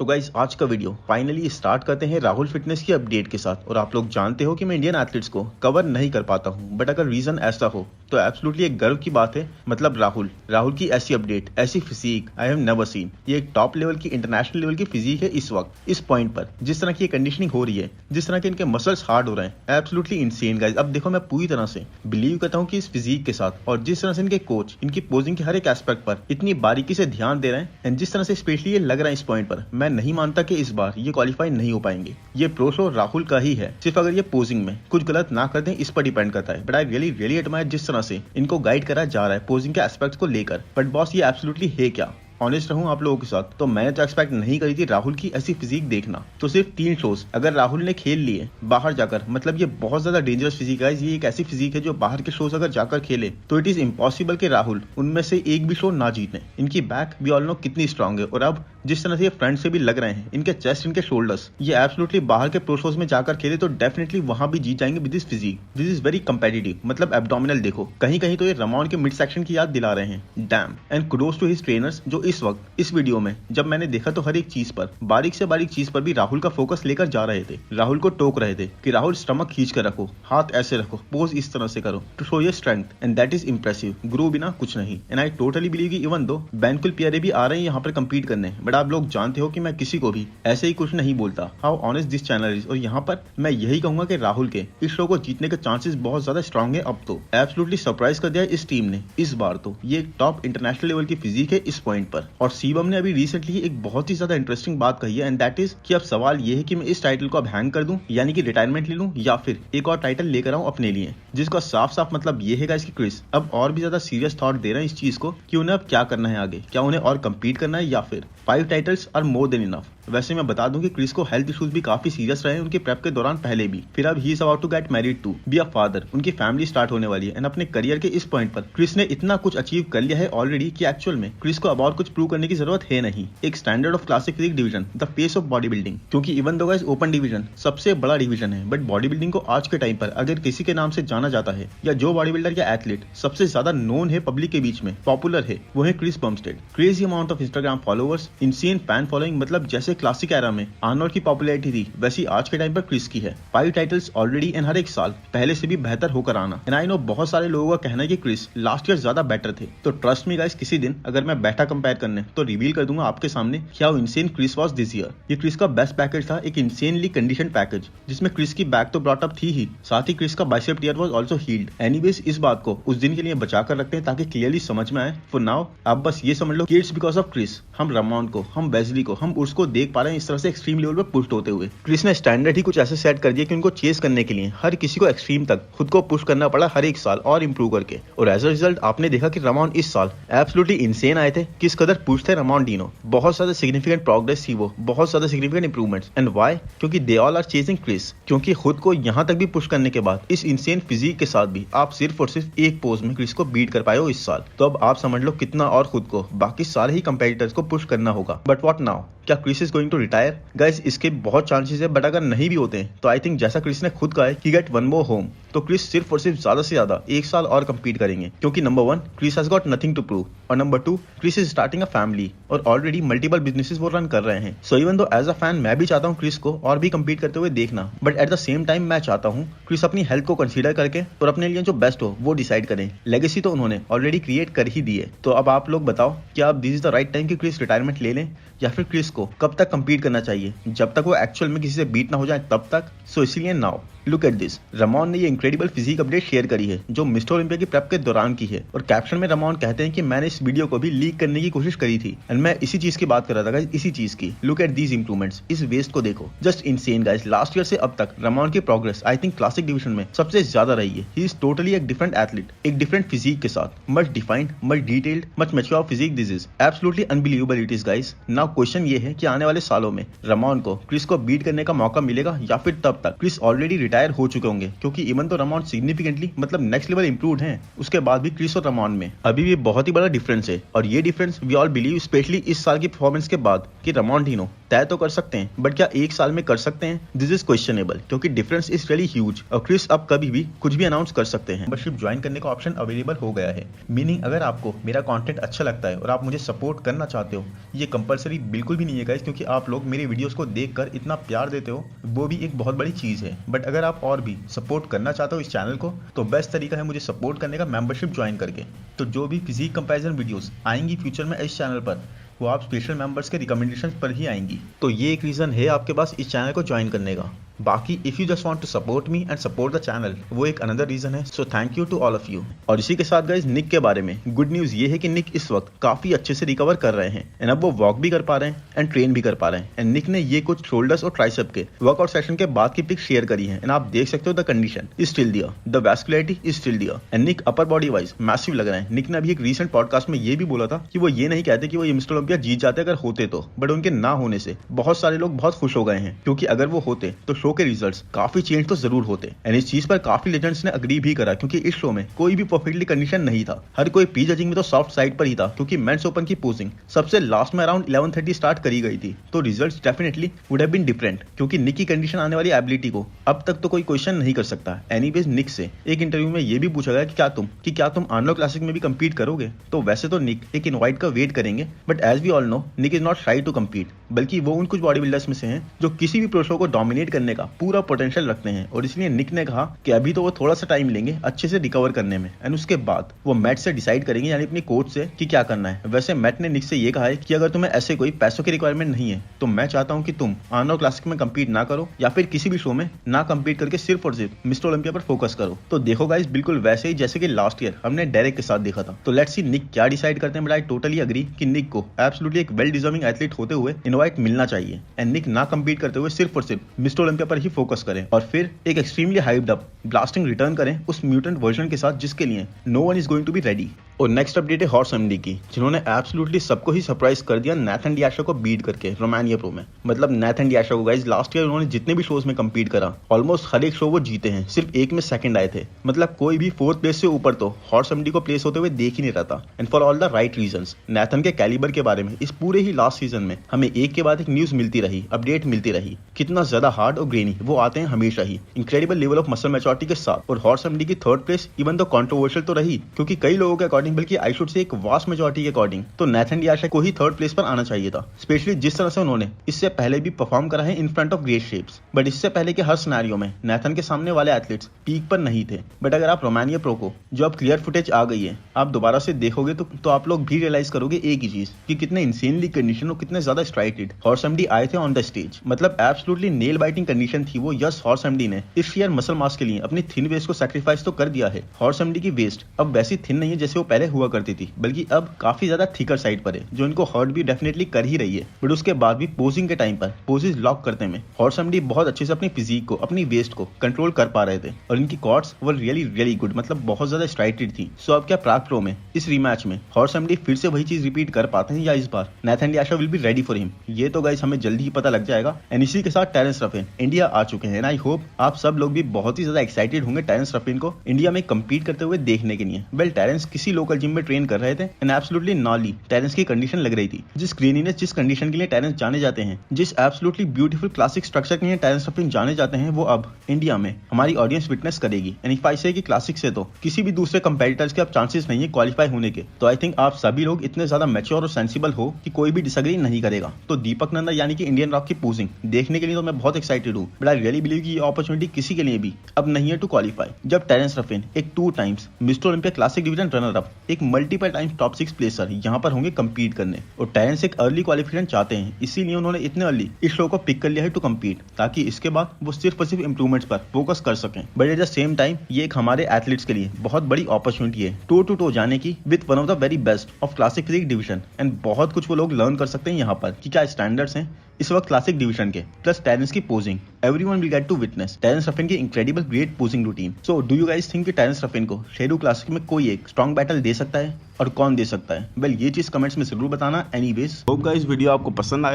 तो गाइस आज का वीडियो फाइनली स्टार्ट करते हैं राहुल फिटनेस की अपडेट के साथ। और आप लोग जानते हो कि मैं इंडियन एथलीट्स को कवर नहीं कर पाता हूं, बट अगर रीजन ऐसा हो तो एब्सोल्युटली एक गर्व की बात है। मतलब राहुल की ऐसी अपडेट, ऐसी physique I have never seen. ये एक टॉप लेवल की, इंटरनेशनल लेवल की फिजिक है इस वक्त, इस पॉइंट पर। जिस तरह की कंडीशनिंग हो रही है, जिस तरह के इनके मसल्स हार्ड हो रहे हैं, एब्सोल्युटली इनसेन गाइस। अब देखो, मैं पूरी तरह से बिलीव करता हूँ कि इस फिजिक के साथ और जिस तरह से इनके कोच इनकी पोजिंग के हर एक एस्पेक्ट पर इतनी बारीकी से ध्यान दे रहे हैं, एंड जिस तरह से स्पेशली ये लग रहा है इस पॉइंट पर, मैं नहीं मानता कि इस बार ये क्वालिफाई नहीं हो पाएंगे। ये प्रो शो राहुल का ही है, सिर्फ अगर ये पोजिंग में कुछ गलत ना कर दें इस पर डिपेंड करता है। बट आई रियली एडमायर जिस तरह से इनको गाइड करा जा रहा है पोजिंग के एस्पेक्ट्स को लेकर। बट बॉस, ये एब्सोल्युटली है क्या? ऑनेस्ट रहूं आप लोगों के साथ, तो मैंने तो एक्सपेक्ट नहीं करी थी राहुल की ऐसी फिजिक देखना। तो सिर्फ 3 शोज अगर राहुल ने खेल लिए बाहर जाकर, मतलब ये बहुत ज्यादा डेंजरस फिजिक है। ये एक ऐसी फिजिक है जो बाहर के शोज अगर जाकर खेले तो इट इज इम्पॉसिबल कि राहुल उनमें से एक भी शो ना जीते। इनकी बैक भी ऑल नो कितनी स्ट्रांग है, और अब जिस तरह से ये फ्रंट से भी लग रहे हैं, इनके चेस्ट, इनके शोल्डर्स, ये एब्सोल्युटली बाहर के प्रो शोज में जाकर खेले तो डेफिनेटली वहां भी जीत जाएंगे with this physique. This is very competitive. मतलब एब्डोमिनल देखो, कहीं कहीं तो ये रमॉन के मिड सेक्शन की याद दिला रहे हैं। Damn and kudos to his trainers, जो इस वक्त इस वीडियो में जब मैंने देखा तो हर एक चीज पर, बारीक से बारीक चीज पर भी राहुल का फोकस लेकर जा रहे थे। राहुल को टोक रहे थे कि राहुल स्टमक खींच कर रखो, हाथ ऐसे रखो, पोज इस तरह से करो to show your strength, and that is impressive. गुरु बिना कुछ नहीं। एंड आई टोटली बिलीव कि इवन दो बैंकुल पियरे भी आ रहे हैं यहाँ पर कंपीट करने, बट आप लोग जानते हो कि मैं किसी को भी ऐसे ही कुछ नहीं बोलता। How honest this channel is. और यहाँ पर मैं यही कहूंगा कि राहुल के इस शो को जीतने के चांसेस बहुत ज्यादा स्ट्रांग है। अब तो एब्सोल्युटली सरप्राइज कर दिया इस टीम ने इस बार। तो ये टॉप इंटरनेशनल लेवल की फिजिक है इस पॉइंट पर। और शिवम ने अभी रिसेंटली एक बहुत ही ज्यादा इंटरेस्टिंग बात कही है, एंड दैट इज कि अब सवाल ये है कि मैं इस टाइटल को अब हैंग कर दूं, यानी कि रिटायरमेंट ले लूं, या फिर एक और टाइटल लेकर आऊं अपने लिए। जिसका साफ साफ मतलब ये है गाइस कि क्रिस अब और भी ज्यादा सीरियस थॉट दे रहे हैं इस चीज को कि उन्हें अब क्या करना है आगे। क्या उन्हें और कंपीट करना है, या फिर 5 titles are more than enough. वैसे मैं बता दूं कि क्रिस को हेल्थ इश्यूज भी काफी सीरियस रहे हैं उनके प्रेप के दौरान पहले भी। फिर अब he is about to get married to be a father, उनकी फैमिली स्टार्ट होने वाली है। एंड अपने करियर के इस पॉइंट पर क्रिस ने इतना कुछ अचीव कर लिया है ऑलरेडी कि एक्चुअल में क्रिस को अब और कुछ प्रूव करने की जरूरत है नहीं। एक standard of classic physique division, the face of bodybuilding. क्योंकि even though guys open division सबसे बड़ा डिवीजन है, बट बॉडी बिल्डिंग को आज के टाइम पर अगर किसी के नाम से जाना जाता है, या जो बॉडी बिल्डर या एथलीट सबसे ज्यादा नोन है पब्लिक के बीच में, पॉपुलर है, वो है Chris Bumstead. Crazy amount of Instagram followers, insane fan following. मतलब जैसे क्लासिक एरा में आर्नोल्ड की पॉपुलैरिटी थी, वैसी आज के टाइम पर क्रिस की है। 5 टाइटल्स ऑलरेडी, एंड हर एक साल पहले से भी बेहतर होकर आना। एंड आई नो बहुत सारे लोगों का कहना है कि क्रिस लास्ट ईयर ज्यादा बेटर थे। तो ट्रस्ट मी गाइस, किसी दिन अगर मैं बैठा कंपेयर करने तो रिवील कर दूंगा आपके सामने क्या insane Chris was this year. ये क्रिस का बेस्ट पैकेज था, एक इनसेनली कंडीशन पैकेज जिसमें क्रिस की बैक तो ब्रॉट अप थी ही, साथ ही क्रिस का bicep tear was also healed. Anyways, इस बात को उस दिन के लिए बचा कर रखते हैं ताकि क्लियरली समझ में आए। फॉर नाउ आप बस ये समझ लो कि इट्स बिकॉज ऑफ क्रिस हम रमॉन को, हम वेजली को, हम उसको देख पा रहे हैं इस तरह से एक्सट्रीम लेवल पर पुश होते हुए। क्रिस ने स्टैंडर्ड ही कुछ ऐसे सेट कर दिया कि उनको चेस करने के लिए हर किसी को एक्सट्रीम तक खुद को पुश करना पड़ा हर एक साल और इंप्रूव करके। और एज अ रिजल्ट आपने देखा कि रमॉन इस साल एब्सोल्युटली इनसेन आए थे। किस कदर पुश थे रमॉन डीनो, बहुत ज्यादा सिग्निफिकेंट प्रोग्रेस थी वो, बहुत ज्यादा सिग्निफिकेंट इंप्रूवमेंट्स। And why? क्योंकि they all are chasing Chris. क्योंकि खुद को यहां तक भी पुश करने के बाद इस इनसेन फिजिक के साथ भी आप सिर्फ और सिर्फ एक पोज में क्रिस को बीट कर पाए हो इस साल। तो अब आप समझ लो कितना और खुद को बाकी सारे ही कंपेटिटर्स को पुश करना होगा। But what now? क्या Chris is going to retire? Guys, इसके बहुत चांसेस है, बट अगर नहीं भी होते हैं तो आई थिंक जैसा क्रिस ने खुद कहा है कि गेट वन मोर होम, तो क्रिस सिर्फ और सिर्फ ज्यादा से ज्यादा 1 साल और कंपीट करेंगे। क्योंकि number 1 Chris has got nothing to prove, और number 2 Chris is starting a family और ऑलरेडी मल्टीपल बिजनेसेस वो रन कर रहे हैं। So even though as a fan मैं भी चाहता हूँ क्रिस को और भी कंपीट करते हुए देखना, but at the same time मैं चाहता हूँ क्रिस अपनी हेल्थ को कंसीडर करके और अपने लिए जो बेस्ट हो वो डिसाइड करें। लेगेसी तो उन्होंने ऑलरेडी क्रिएट कर ही दी है। तो अब आप लोग बताओ, क्या अब this is the right time कि क्रिस रिटायरमेंट ले लें, या फिर क्रिस को कब तक कंपीट करना चाहिए? जब तक वो एक्चुअल में किसी से बीट ना हो जाए तब तक। सो इसीलिए नाउ लुक एट दिस, रमॉन ने ये इंक्रेडिबल फिजिक अपडेट शेयर करी है जो मिस्टर ओलंपिया की प्रेप के दौरान की है। और कैप्शन में रमॉन कहते हैं कि मैंने इस वीडियो को भी लीक करने की कोशिश करी थी, एंड मैं इसी चीज की बात कर रहा था गाइस, इसी चीज की। लुक एट दीज इंप्रूवमेंट्स, इस वेस्ट को देखो, just insane guys. Last year से अब तक रमॉन की progress I think classic division में सबसे ज्यादा रही है। ही इज टोटली एक डिफरेंट एथलीट, एक डिफरेंट फिजिक के साथ, much defined, much detailed, much mature physique. This is absolutely unbelievable it is guys. Now question ये है कि आने वाले सालों में रमॉन को क्रिस को बीट करने का मौका मिलेगा, या फिर तब तक क्रिस ऑलरेडी रिटायर हो चुके होंगे। क्योंकि इवन तो रमॉन सिग्निफिकेंटली मतलब नेक्स्ट लेवल इंप्रूव्ड हैं, उसके बाद भी क्रिस और रमॉन में अभी भी बहुत ही बड़ा डिफरेंस है। और ये difference we all believe specially इस साल की परफॉर्मेंस के बाद कि रमॉन डीनो तय तो कर सकते हैं, बट क्या एक साल में कर सकते हैं? दिस इज क्वेश्चनेबल, क्योंकि डिफरेंस इज रियली ह्यूज और क्रिस अब कभी भी कुछ भी अनाउंस कर सकते हैं। मेंबरशिप ज्वाइन करने का ऑप्शन अवेलेबल हो गया है, मीनिंग अगर आपको मेरा कंटेंट अच्छा लगता है और आप मुझे सपोर्ट करना चाहते हो, ये कंपलसरी बिल्कुल भी नहीं है गाइस, क्योंकि आप लोग मेरे वीडियोस को देखकर इतना प्यार देते हो, वो भी एक बहुत बड़ी चीज है। बट अगर आप और भी सपोर्ट करना चाहते हो इस चैनल को, तो बेस्ट तरीका है मुझे सपोर्ट करने का मेंबरशिप ज्वाइन करके। तो जो भी फिजिक कंपैरिजन वीडियोस आएंगी फ्यूचर में इस चैनल पर, वो आप स्पेशल मेंबर्स के रिकमेंडेशन पर ही आएंगी। तो ये एक रीजन है आपके पास इस चैनल को ज्वाइन करने का। बाकी if you just want to support me and support the channel, वो एक अनदर रीजन है। So thank you to all of you. और इसी के साथ गाइस निक के बारे में गुड न्यूज ये है कि निक इस वक्त काफी अच्छे से रिकवर कर रहे हैं एंड अब वो वॉक भी कर पा रहे हैं एंड ट्रेन भी कर पा रहे हैं। एंड निक ने ये कुछ शोल्डर्स और ट्राइसेप के वर्कआउट सेशन के बाद की पिक शेयर करी है एंड आप देख सकते हो the condition is still there, the vascularity is still there and Nick upper body wise massive लग रहे हैं। निक ने अभी एक रीसेंट पॉडकास्ट में ये भी बोला था कि वो ये नहीं कहते कि वो ये मिस्टर ओलंपिया जीत जाते अगर होते तो, बट उनके ना होने से बहुत सारे लोग बहुत खुश हो गए हैं, क्योंकि अगर वो होते तो शो के रिजल्ट्स काफी चेंज तो जरूर होते। एंड इस चीज पर काफी लेजेंड्स ने अग्री भी करा, क्योंकि इस शो में कोई भी परफेक्टली कंडीशन नहीं था। हर कोई प्री जजिंग में तो सॉफ्ट साइड पर ही था, क्योंकि मेंस ओपन की पोजिंग सबसे लास्ट में अराउंड 11:30 स्टार्ट करी गई थी। तो results definitely would have been different, क्योंकि निक की कंडीशन आने वाली एबिलिटी को अब तक तो कोई क्वेश्चन नहीं कर सकता। एनीवेज निक से एक इंटरव्यू में ये भी पूछा गया कि क्या तुम आर्नोल्ड क्लासिक में भी कम्पीट करोगे? तो वैसे तो निक एक इनवाइट का वेट करेंगे, but as we all know Nick is not shy to compete, बल्कि वो उन कुछ बॉडी बिल्डर्स में से हैं जो किसी भी प्रो शो को डोमिनेट करने का पूरा पोटेंशियल रखते हैं। और इसलिए निक ने कहा कि अभी तो वो थोड़ा सा टाइम लेंगे अच्छे से रिकवर करने में, एंड उसके बाद वो मैट से डिसाइड करेंगे, यानी अपनी कोच से, कि क्या करना है। वैसे मैट ने निक से ये कहा है कि अगर तुम्हें ऐसे कोई पैसों की रिक्वायरमेंट नहीं है, तो मैं चाहता हूं कि तुम आर्नोल्ड क्लासिक में कम्पीट ना करो, या फिर किसी भी शो में ना कम्पीट करके सिर्फ और सिर्फ मिस्टर ओलंपिया पर फोकस करो। तो देखो गाइस, बिल्कुल वैसे ही जैसे कि लास्ट ईयर हमने डेरेक के साथ देखा था। तो लेट्स सी निक क्या डिसाइड करते हैं, बट आई टोटली अग्री कि निक को एब्सोल्युटली एक वेल डिजर्विंग एथलीट होते हुए इनवाइट मिलना चाहिए, एंड निक ना कम्पीट करते हुए सिर्फ और सिर्फ मिस्टर ओलंपिया पर ही फोकस करें, और फिर एक extremely hyped up blasting return करें उस म्यूटेंट वर्जन के साथ, जिसके लिए no one is going to be ready. और नेक्स्ट अपडेट है हॉर्स एमडी की, जिन्होंने एब्सोल्युटली सबको ही सरप्राइज कर दिया नाथन डियाशो को बीट करके रोमानिया प्रो में। मतलब नाथन डियाशो को गाइस लास्ट ईयर उन्होंने जितने भी शोज में कम्पीट करा, ऑलमोस्ट हर एक शो वो जीते हैं, सिर्फ एक में सेकंड आए थे। मतलब कोई भी फोर्थ प्लेस से ऊपर तो हॉर्स एमडी को प्लेस होते हुए देख ही नहीं रहा था, and for all the right reasons. Nathan के कैलिबर के बारे में इस पूरे ही लास्ट सीजन में हमें एक के बाद एक न्यूज मिलती रही, अपडेट मिलती रही, कितना ज्यादा हार्ड और ग्रेनी वो आते हैं हमेशा ही, incredible level of muscle maturity के साथ। और हॉर्स एमडी की थर्ड प्लेस इवन तो कंट्रोवर्शियल तो रही, क्योंकि कई लोगों के अकॉर्डिंग, बल्कि I should say vast majority के अकॉर्डिंग, तो नाथन डियाशो को ही थर्ड प्लेस पर आना चाहिए था, स्पेशली जिस तरह से उन्होंने इससे पहले भी परफॉर्म करा है in front of great shapes. But इससे पहले के हर सिनेरियो में नाथन के सामने वाले एथलीट्स पीक पर नहीं थे। बट अगर आप रोमानिया प्रो को, जो अब क्लियर फुटेज आ गई है, आप दोबारा से देखोगे तो आप लोग भी रियलाइज करोगे एक ही चीज, कि कितने इंसेनली कंडीशन और कितने ज्यादा स्ट्राइटेड हॉर्स एमडी आए थे ऑन द स्टेज। मतलब एब्सोल्युटली नेल बाइटिंग कंडीशन थी वो। यस, हॉर्स एमडी ने इस ईयर मसल मास के लिए अपनी थिन वेस्ट को सैक्रिफाइस तो कर दिया है। हॉर्स एमडी की वेस्ट अब वैसी थिन नहीं है जैसे वो पहले हुआ करती थी, बल्कि अब काफी ज्यादा थिकर साइड पर है, जो इनको हर्ट भी डेफिनेटली कर ही रही है। बट उसके बाद भी पोजिंग के टाइम पर पोजेस लॉक करते में हॉर्स एमडी बहुत अच्छे से अपनी फिजिक को, अपनी वेस्ट को कंट्रोल कर पा रहे थे, और इनकी कॉर्ड्स वर रियली गुड, मतलब बहुत ज्यादा स्ट्राइटेड थी। सो अब क्या प्राग प्रो में इस रीमैच में हॉर्स एमडी फिर से वही चीज रिपीट कर पाते हैं, या इस बार Nathan De Asha will be ready for him? ये तो गाइस हमें जल्दी ही पता लग जाएगा। एंड इसी के साथ टेरेंस रफिन इंडिया आ चुके हैं, एंड आई होप आप सब लोग भी बहुत ही ज्यादा एक्साइटेड होंगे टेरेंस रफिन को इंडिया में कम्पीट करते हुए देखने के लिए। वेल, टेरेंस किसी लोकल जिम में ट्रेन कर रहे थे, एंड एब्सोल्युटली नॉली टेरेंस की कंडीशन लग रही थी। जिस ग्रेनीनेस, जिस कंडीशन के लिए टेरेंस जाने जाते हैं, जिस एब्सोल्युटली ब्यूटीफुल क्लासिक स्ट्रक्चर के लिए टेरेंस रफिन जाने जाते हैं, वो अब इंडिया में हमारी ऑडियंस विटनेस करेगी। एंड इफ आई से कि क्लासिक से तो किसी भी दूसरे कंपेटिटर्स के अब चांसेस नहीं है क्वालिफाई होने के। तो आई थिंक आप सभी लोग इतने ज्यादा मैच्योर और सेंसिबल हो कि कोई भी डिसएग्री नहीं करेगा। तो दीपक नंदा यानी कि इंडियन रॉक की पोजिंग देखने के लिए तो मैं बहुत एक्साइटेड हूँ, बट आई रियली बिलीव कि ये अपॉर्चुनिटी किसी के लिए भी अब नहीं है टू क्वालिफाई। जब टेरेंस रफिन एक 2 times mister Olympia classic division runner up, एक मल्टीपल टाइम्स टॉप 6 प्लेसर यहाँ पर होंगे कम्पीट करने, और टेरेंस एक अर्ली क्वालिफिकेशन चाहते हैं, इसीलिए उन्होंने इतने अर्ली इस शो को पिक कर लिया है टू कम्पीट, ताकि इसके बाद वो सिर्फ और सिर्फ इंप्रूवमेंट्स पर फोकस कर सकें। But at the same time ये एक हमारे एथलीट्स के लिए बहुत बड़ी अपॉर्चुनिटी है टो टू टो जाने की with one of the very best of classic physique division. And बहुत कुछ वो लोग लर्न कर सकते हैं यहाँ पर कि क्या स्टैंडर्ड्स हैं इस वक्त क्लासिक डिवीजन के, प्लस टेरेंस की posing. Everyone will get to witness Terrence Ruffin की incredible great posing routine. So do you guys think कि टेरेंस रफिन को शेडू क्लासिक में कोई एक स्ट्रॉन्ग बैटल दे सकता है, और कौन दे सकता है? वेल, ये चीज कमेंट्स में जरूर बताना। एनीवेज, होप गाइस वीडियो आपको पसंद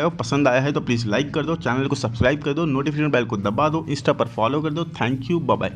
आया है तो प्लीज लाइक कर दो, चैनल को सब्सक्राइब कर दो, नोटिफिकेशन बेल को दबा दो, इंस्टा पर फॉलो कर दो। Thank you, bye bye.